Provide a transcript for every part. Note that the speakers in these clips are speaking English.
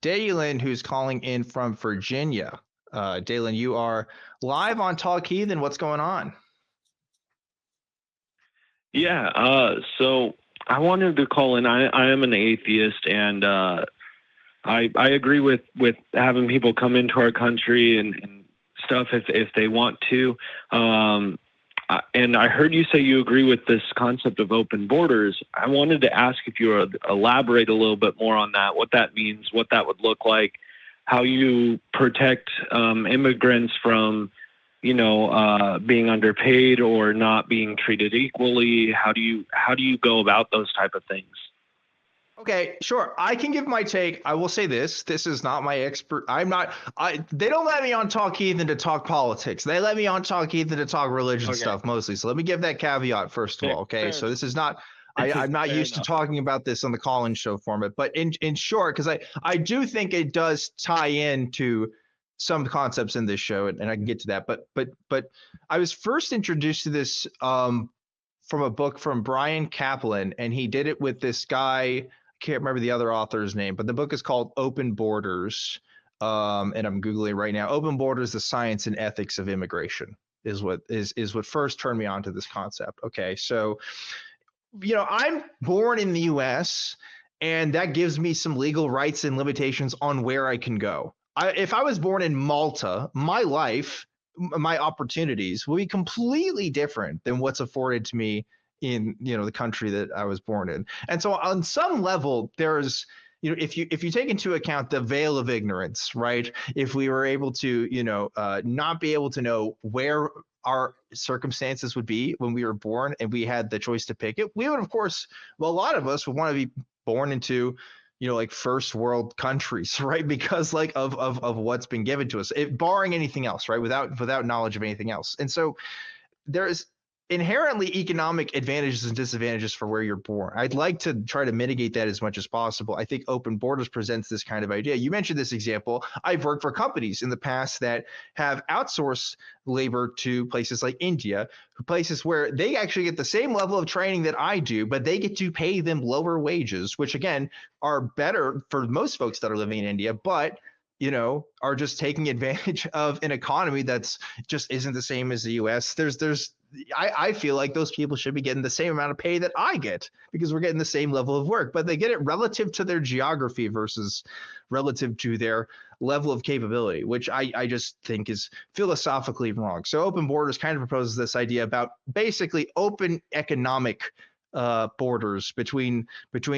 Dalen, who's calling in from Virginia. Dalen, you are live on Talk Heathen. What's going on? Yeah, so I wanted to call in. I am an atheist, and I agree with having people come into our country and stuff if they want to. And I heard you say you agree with this concept of open borders. I wanted to ask if you would elaborate a little bit more on that, what that means, what that would look like, how you protect immigrants from being underpaid or not being treated equally. How do you go about those type of things? Okay, sure. I can give my take. I will say this. This is not my expert. They don't let me on Talk Heathen to talk politics. They let me on Talk Heathen to talk religion stuff mostly. So let me give that caveat first of all. Okay. So this is not, I'm not used to talking about this on the call-in show format, but in short, because I do think it does tie into some concepts in this show, and I can get to that. But I was first introduced to this from a book from Brian Kaplan, and he did it with this guy. Can't remember the other author's name, but the book is called Open Borders. And I'm Googling right now. Open Borders, the Science and Ethics of Immigration is what first turned me on to this concept. Okay. So, I'm born in the US, and that gives me some legal rights and limitations on where I can go. If I was born in Malta, my life, my opportunities will be completely different than what's afforded to me in the country that I was born in. And so on some level, there's if you take into account the veil of ignorance, right? If we were able to not be able to know where our circumstances would be when we were born and we had the choice to pick it, we would, of course, a lot of us would want to be born into like first world countries, right? Because of what's been given to us, barring anything else, right? Without knowledge of anything else. And so there's inherently economic advantages and disadvantages for where you're born. I'd like to try to mitigate that as much as possible. I think Open Borders presents this kind of idea. You mentioned this example. I've worked for companies in the past that have outsourced labor to places like India, places where they actually get the same level of training that I do, but they get to pay them lower wages, which again are better for most folks that are living in India, but are just taking advantage of an economy that's just isn't the same as the US. I feel like those people should be getting the same amount of pay that I get because we're getting the same level of work, but they get it relative to their geography versus relative to their level of capability, which I just think is philosophically wrong. So Open Borders kind of proposes this idea about basically open economic borders between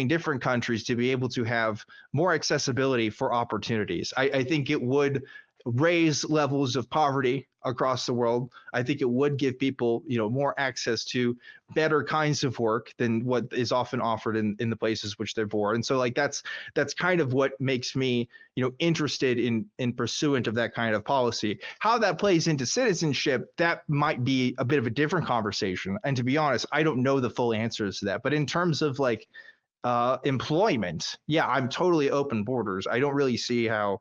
different countries to be able to have more accessibility for opportunities. I think it would raise levels of poverty across the world. I think it would give people, more access to better kinds of work than what is often offered in the places which they're born. And so that's kind of what makes me, interested in pursuant of that kind of policy. How that plays into citizenship, that might be a bit of a different conversation. And to be honest, I don't know the full answers to that. But in terms of employment, yeah, I'm totally open borders. I don't really see how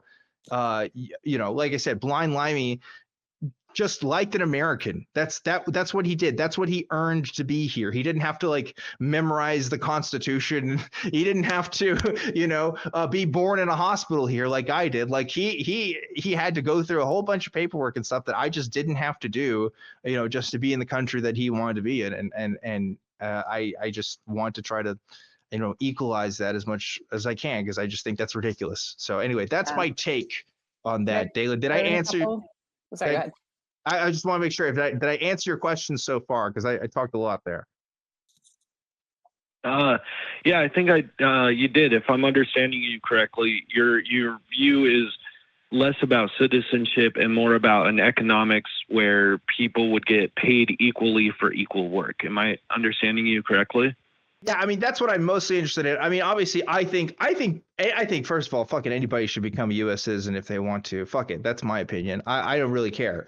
like I said, Blind Limey just liked an American. That's what he did. That's what he earned to be here. He didn't have to memorize the Constitution. He didn't have to, be born in a hospital here like I did. He had to go through a whole bunch of paperwork and stuff that I just didn't have to do, just to be in the country that he wanted to be in. And I just want to try to equalize that as much as I can, because I just think that's ridiculous. So anyway, that's my take on that. Dalen, did I answer? Sorry, go ahead. I just want to make sure, did I answer your question so far? Because I talked a lot there. Yeah, I think you did. If I'm understanding you correctly, your view is less about citizenship and more about an economics where people would get paid equally for equal work. Am I understanding you correctly? Yeah, I mean, that's what I'm mostly interested in. I mean, obviously, I think first of all, fucking anybody should become a U.S. citizen if they want to. Fuck it, that's my opinion. I don't really care.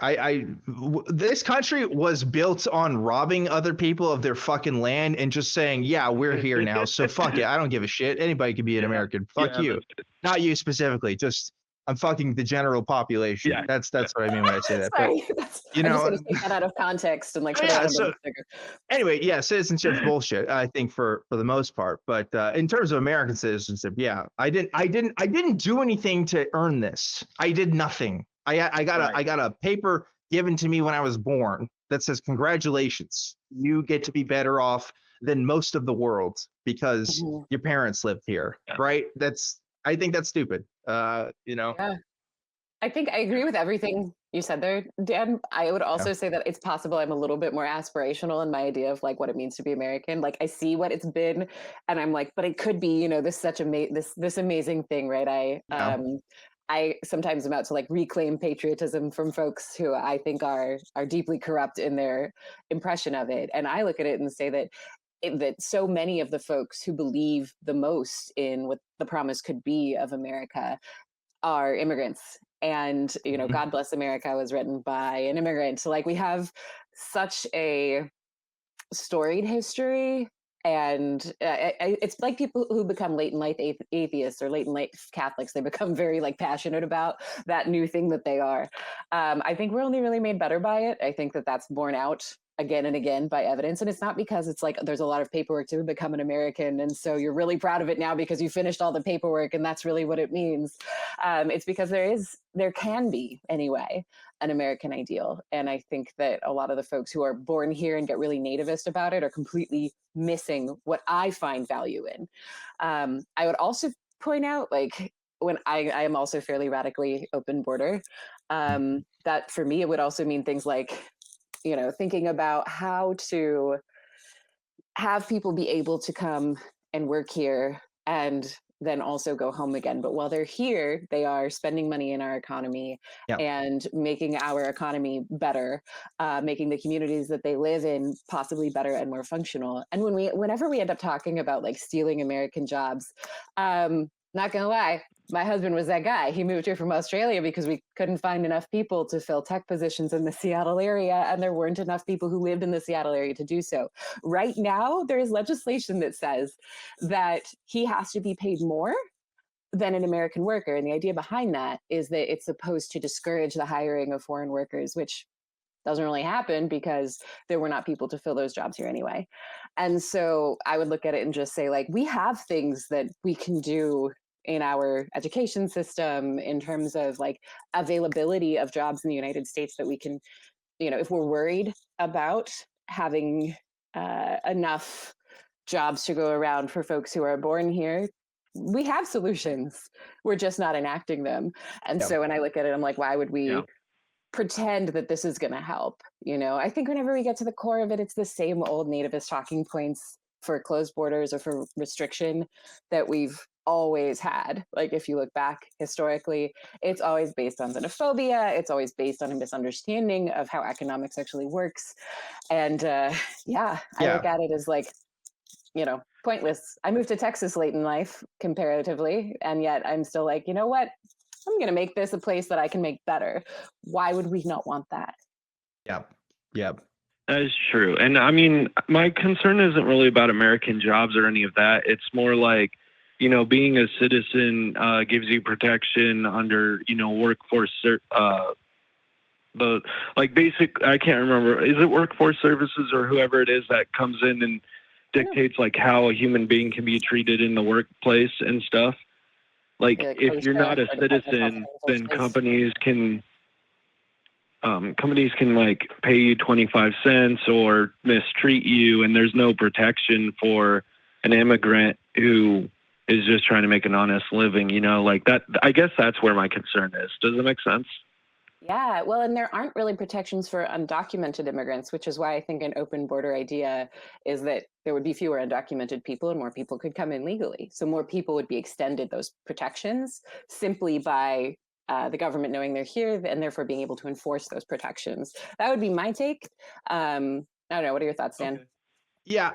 This country was built on robbing other people of their fucking land and just saying, yeah, we're here now, so fuck it. I don't give a shit. Anybody can be an American. Fuck you. Not you specifically. Just I'm fucking the general population. Yeah. That's what I mean when I say that. Sorry, But you I'm just know, going to take that out of context and like put it yeah. on a So sticker. anyway, yeah, citizenship's bullshit, I think, for the most part. But in terms of American citizenship, yeah, I didn't do anything to earn this. I did nothing. I got a paper given to me when I was born that says, congratulations, you get to be better off than most of the world because your parents lived here. Yeah. Right? I think that's stupid. Yeah. I think I agree with everything you said there, Dan. I would also say that it's possible I'm a little bit more aspirational in my idea of like what it means to be American. Like I see what it's been, and I'm like, but it could be, this amazing thing, right? I sometimes am out to like reclaim patriotism from folks who I think are deeply corrupt in their impression of it, and I look at it and say that that so many of the folks who believe the most in what the promise could be of America are immigrants. And God Bless America was written by an immigrant. So like we have such a storied history, and it's like people who become late in life atheists or late in life Catholics. They become very like passionate about that new thing that they are. I think we're only really made better by it. I think that that's borne out again and again by evidence. And it's not because it's like there's a lot of paperwork to become an American, and so you're really proud of it now because you finished all the paperwork and that's really what it means. It's because there can be, anyway, an American ideal. And I think that a lot of the folks who are born here and get really nativist about it are completely missing what I find value in. I would also point out, like, when I am also fairly radically open border, that for me, it would also mean things like, thinking about how to have people be able to come and work here and then also go home again. But while they're here, they are spending money in our economy and making our economy better, making the communities that they live in possibly better and more functional. And whenever we end up talking about like stealing American jobs, not gonna lie, my husband was that guy. He moved here from Australia because we couldn't find enough people to fill tech positions in the Seattle area, and there weren't enough people who lived in the Seattle area to do so. Right now, there is legislation that says that he has to be paid more than an American worker. And the idea behind that is that it's supposed to discourage the hiring of foreign workers, which doesn't really happen because there were not people to fill those jobs here anyway. And so I would look at it and just say, like, we have things that we can do in our education system in terms of like availability of jobs in the United States that we can, if we're worried about having enough jobs to go around for folks who are born here, we have solutions. We're just not enacting them. And so when I look at it, I'm like, why would we pretend that this is going to help? I think whenever we get to the core of it, it's the same old nativist talking points for closed borders or for restriction that we've always had. Like if you look back historically, it's always based on xenophobia. It's always based on a misunderstanding of how economics actually works. And I look at it as like, pointless. I moved to Texas late in life comparatively, and yet I'm still like, you know what? I'm going to make this a place that I can make better. Why would we not want that? Yep. That is true. And I mean, my concern isn't really about American jobs or any of that. It's more like, being a citizen gives you protection under, workforce, the like basic, I can't remember, is it workforce services or whoever it is that comes in and dictates like how a human being can be treated in the workplace and stuff? Like if you're not a citizen, then companies can like pay you 25 cents or mistreat you, and there's no protection for an immigrant who is just trying to make an honest living, like that. I guess that's where my concern is. Does it make sense? Yeah, well, and there aren't really protections for undocumented immigrants, which is why I think an open border idea is that there would be fewer undocumented people and more people could come in legally. So more people would be extended those protections simply by the government knowing they're here and therefore being able to enforce those protections. That would be my take. I don't know. What are your thoughts, Dan? Yeah,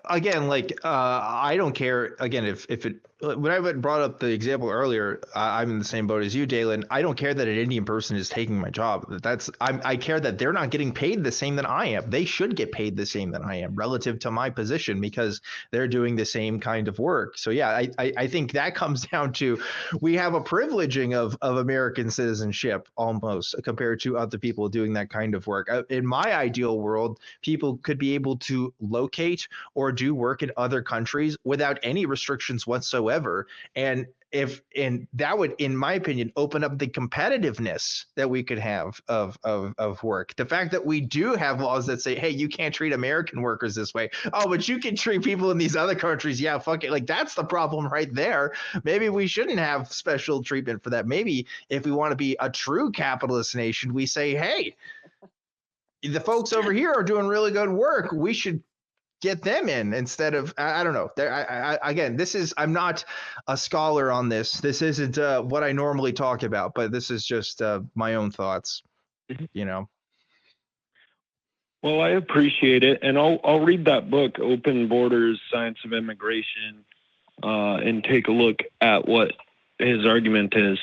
again, like I don't care. Again, if it when I brought up the example earlier, I'm in the same boat as you, Dalen. I don't care that an Indian person is taking my job. I care that they're not getting paid the same that I am. They should get paid the same that I am relative to my position because they're doing the same kind of work. So yeah, I think that comes down to we have a privileging of American citizenship almost compared to other people doing that kind of work. In my ideal world, people could be able to locate or do work in other countries without any restrictions whatsoever. And that would, in my opinion, open up the competitiveness that we could have of work. The fact that we do have laws that say, hey, you can't treat American workers this way. Oh, but you can treat people in these other countries. Yeah, fuck it. Like, that's the problem right there. Maybe we shouldn't have special treatment for that. Maybe if we want to be a true capitalist nation, we say, hey, the folks over here are doing really good work. We should get them in instead of, I don't know. Again, I'm not a scholar on this. This isn't what I normally talk about, but this is just my own thoughts, you know. Well, I appreciate it, and I'll read that book, Open Borders: Science of Immigration, and take a look at what his argument is.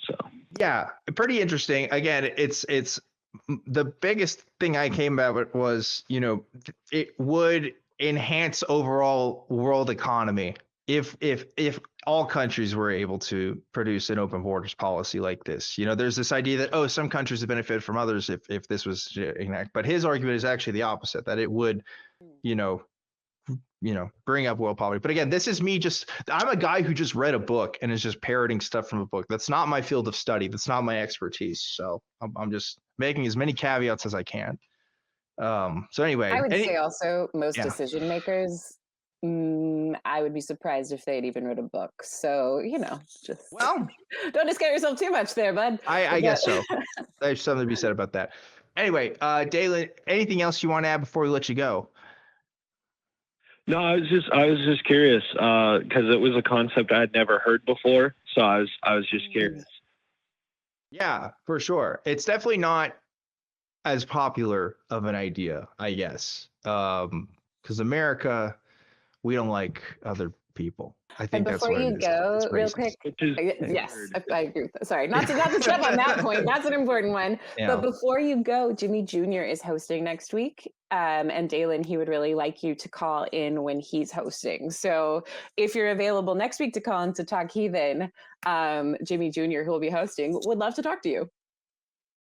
So yeah, pretty interesting. Again, it's the biggest thing I came about was, you know, it would enhance overall world economy if all countries were able to produce an open borders policy like this. You know, there's this idea that, oh, some countries have benefited from others if this was enacted, but his argument is actually the opposite, that it would, you know, bring up world poverty. But again, this is me I'm a guy who just read a book and is just parroting stuff from a book. That's not my field of study. That's not my expertise. So I'm just making as many caveats as I can. So anyway. I would say also most decision makers, I would be surprised if they'd even read a book. So, just don't discount yourself too much there, bud. I guess so. There's something to be said about that. Anyway, Dalen, anything else you want to add before we let you go? No, I was just curious because it was a concept I had never heard before. So I was just curious. Yeah, for sure. It's definitely not as popular of an idea, I guess, because America, we don't like other people. I think that's what it is. Before you go, real quick, yes, I agree with that. Sorry, not to step on that point. That's an important one. Yeah. But before you go, Jimmy Jr. is hosting next week. And Dalen, he would really like you to call in when he's hosting. So if you're available next week to call in to Talk Heathen, Jimmy Jr., who will be hosting, would love to talk to you.